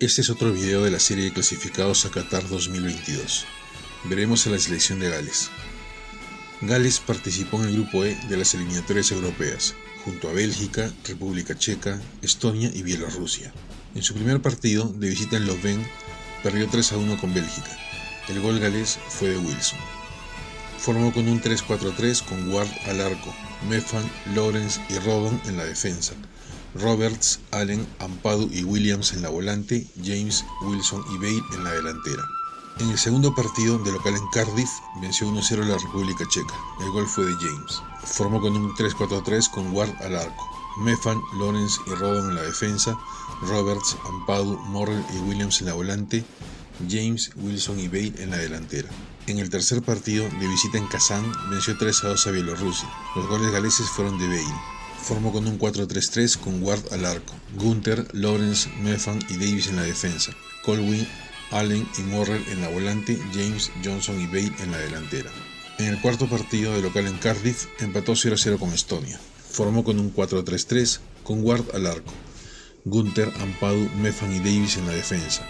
Este es otro video de la serie de clasificados a Qatar 2022. Veremos a la selección de Gales. Gales participó en el grupo E de las eliminatorias europeas, junto a Bélgica, República Checa, Estonia y Bielorrusia. En su primer partido, de visita en Louvain, perdió 3-1 con Bélgica. El gol galés fue de Wilson. Formó con un 3-4-3 con Ward al arco, Meffan, Lawrence y Rodon en la defensa, Roberts, Allen, Ampadu y Williams en la volante, James, Wilson y Bale en la delantera. En el segundo partido, de local en Cardiff, venció 1-0 a la República Checa. El gol fue de James. Formó con un 3-4-3 con Ward al arco, Meffan, Lawrence y Rodon en la defensa, Roberts, Ampadu, Morrell y Williams en la volante, James, Wilson y Bale en la delantera. En el tercer partido, de visita en Kazán, venció 3-2 a Bielorrusia. Los goles galeses fueron de Bale. Formó con un 4-3-3 con Ward al arco, Gunther, Lawrence, Meffan y Davis en la defensa, Colwyn, Allen y Morrell en la volante, James, Johnson y Bale en la delantera. En el cuarto partido, de local en Cardiff, empató 0-0 con Estonia. Formó con un 4-3-3 con Ward al arco, Gunther, Ampadu, Meffan y Davis en la defensa,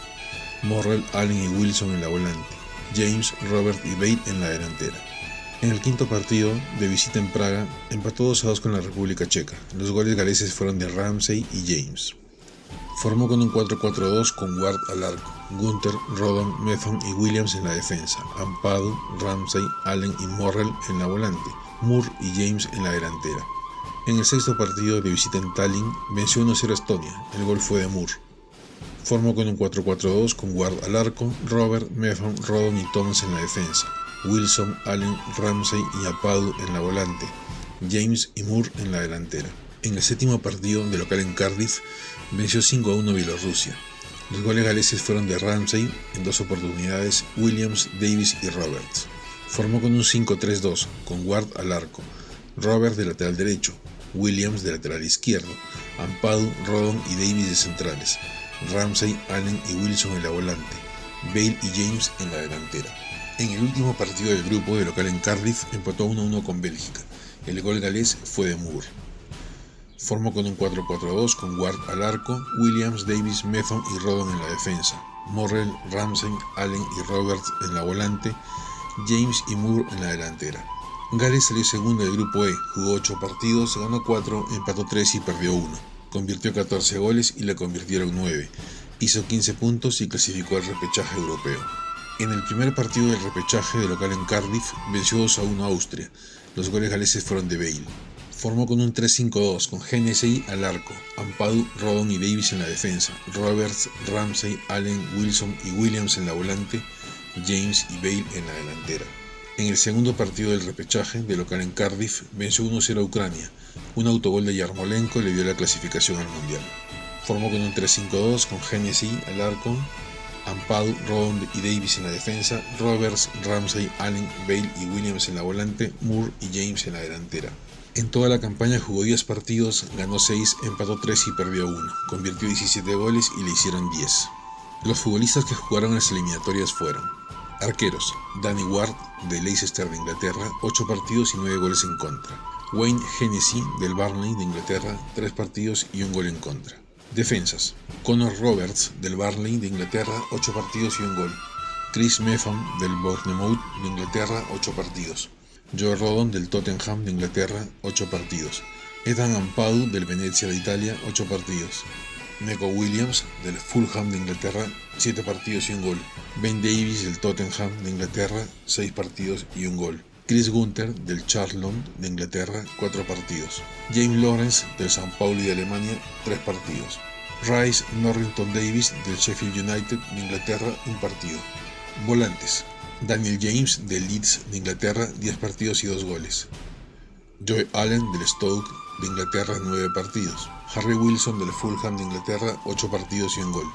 Morrell, Allen y Wilson en la volante, James, Robert y Bale en la delantera. En el quinto partido, de visita en Praga, empató 2-2 con la República Checa. Los goles galeses fueron de Ramsey y James. Formó con un 4-4-2 con Ward al arco, Gunther, Rodon, Meffan y Williams en la defensa, Ampadu, Ramsey, Allen y Morrell en la volante, Moore y James en la delantera. En el sexto partido, de visita en Tallinn, venció 1-0 a Estonia. El gol fue de Moore. Formó con un 4-4-2 con Ward al arco, Robert, Meffan, Rodon y Thomas en la defensa, Wilson, Allen, Ramsey y Ampadu en la volante, James y Moore en la delantera. En el séptimo partido, de local en Cardiff, venció 5-1 a Bielorrusia. Los goles galeses fueron de Ramsey en 2 oportunidades, Williams, Davis y Roberts. Formó con un 5-3-2 con Ward al arco, Robert de lateral derecho, Williams de lateral izquierdo, Ampadu, Rodon y Davis de centrales, Ramsey, Allen y Wilson en la volante, Bale y James en la delantera. En el último partido del grupo, de local en Cardiff, empató 1-1 con Bélgica. El gol galés fue de Moore. Formó con un 4-4-2 con Ward al arco, Williams, Davis, Meffan y Rodon en la defensa, Morrell, Ramsey, Allen y Roberts en la volante, James y Moore en la delantera. Gales salió segundo del grupo E, jugó 8 partidos, ganó 4, empató 3 y perdió 1. Convirtió 14 goles y le convirtieron 9. Hizo 15 puntos y clasificó al repechaje europeo. En el primer partido del repechaje, de local en Cardiff, venció 2-1 a Austria. Los goles galeses fueron de Bale. Formó con un 3-5-2 con Hennessy al arco, Ampadu, Rodon y Davis en la defensa, Roberts, Ramsey, Allen, Wilson y Williams en la volante, James y Bale en la delantera. En el segundo partido del repechaje, de local en Cardiff, venció 1-0 a Ucrania. Un autogol de Yarmolenko le dio la clasificación al Mundial. Formó con un 3-5-2 con Hennessy al arco, Ampadu, Rodon y Davis en la defensa, Roberts, Ramsey, Allen, Bale y Williams en la volante, Moore y James en la delantera. En toda la campaña jugó 10 partidos, ganó 6, empató 3 y perdió 1. Convirtió 17 goles y le hicieron 10. Los futbolistas que jugaron en las eliminatorias fueron: arqueros, Danny Ward de Leicester de Inglaterra, 8 partidos y 9 goles en contra. Wayne Hennessy del Burnley de Inglaterra, 3 partidos y 1 gol en contra. Defensas: Connor Roberts del Burnley de Inglaterra, 8 partidos y 1 gol. Chris Meffam del Bournemouth de Inglaterra, 8 partidos. Joe Rodon del Tottenham de Inglaterra, 8 partidos. Ethan Ampadu del Venezia de Italia, 8 partidos. Neco Williams del Fulham de Inglaterra, 7 partidos y 1 gol. Ben Davies del Tottenham de Inglaterra, 6 partidos y 1 gol. Chris Gunther del Charlton de Inglaterra, 4 partidos. James Lawrence del San Pauli de Alemania, 3 partidos. Rice Norrington Davis del Sheffield United de Inglaterra, 1 partido. Volantes: Daniel James del Leeds de Inglaterra, 10 partidos y 2 goles. Joe Allen del Stoke de Inglaterra, 9 partidos. Harry Wilson del Fulham de Inglaterra, 8 partidos y 1 gol.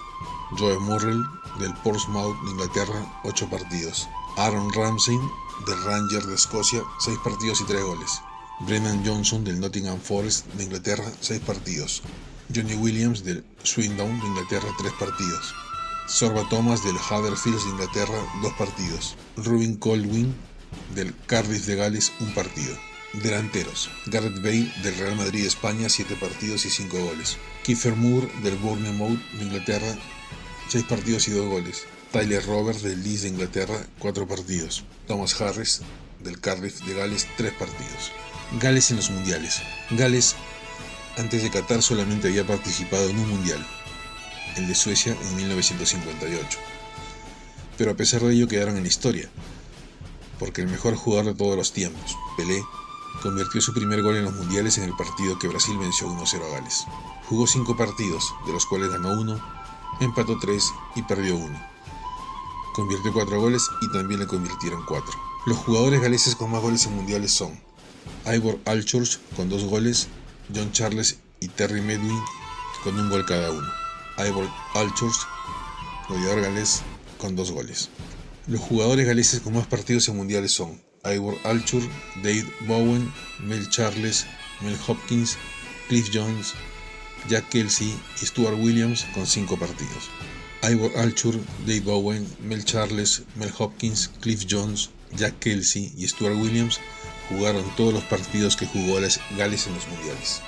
Joe Morrell del Portsmouth de Inglaterra, 8 partidos. Aaron Ramsey del Rangers de Escocia, 6 partidos y 3 goles. Brennan Johnson del Nottingham Forest de Inglaterra, 6 partidos. Johnny Williams del Swindon de Inglaterra, 3 partidos. Sorba Thomas del Huddersfield de Inglaterra, 2 partidos. Rubin Colwyn del Cardiff de Gales, 1 partido. Delanteros: Gareth Bale del Real Madrid de España, 7 partidos y 5 goles. Kiefer Moore del Bournemouth de Inglaterra, 6 partidos y 2 goles. Tyler Roberts del Leeds de Inglaterra, 4 partidos. Thomas Harris del Cardiff de Gales, 3 partidos. Gales en los mundiales. Gales, antes de Qatar, solamente había participado en un mundial, el de Suecia en 1958. Pero a pesar de ello quedaron en la historia, porque el mejor jugador de todos los tiempos, Pelé, convirtió su primer gol en los mundiales en el partido que Brasil venció 1-0 a Gales. Jugó 5 partidos, de los cuales ganó 1, empató 3 y perdió 1. Convirtió 4 goles y también le convirtieron 4. Los jugadores galeses con más goles en mundiales son Ivor Allchurch con 2 goles, John Charles y Terry Medwin con 1 gol cada uno. Ivor Allchurch, goleador galés, con 2 goles. Los jugadores galeses con más partidos en mundiales son Ivor Allchurch, David Bowen, Mel Charles, Mel Hopkins, Cliff Jones, Jack Kelsey y Stuart Williams con 5 partidos. Ivor Allchurch, David Bowen, Mel Charles, Mel Hopkins, Cliff Jones, Jack Kelsey y Stuart Williams jugaron todos los partidos que jugó Gales en los mundiales.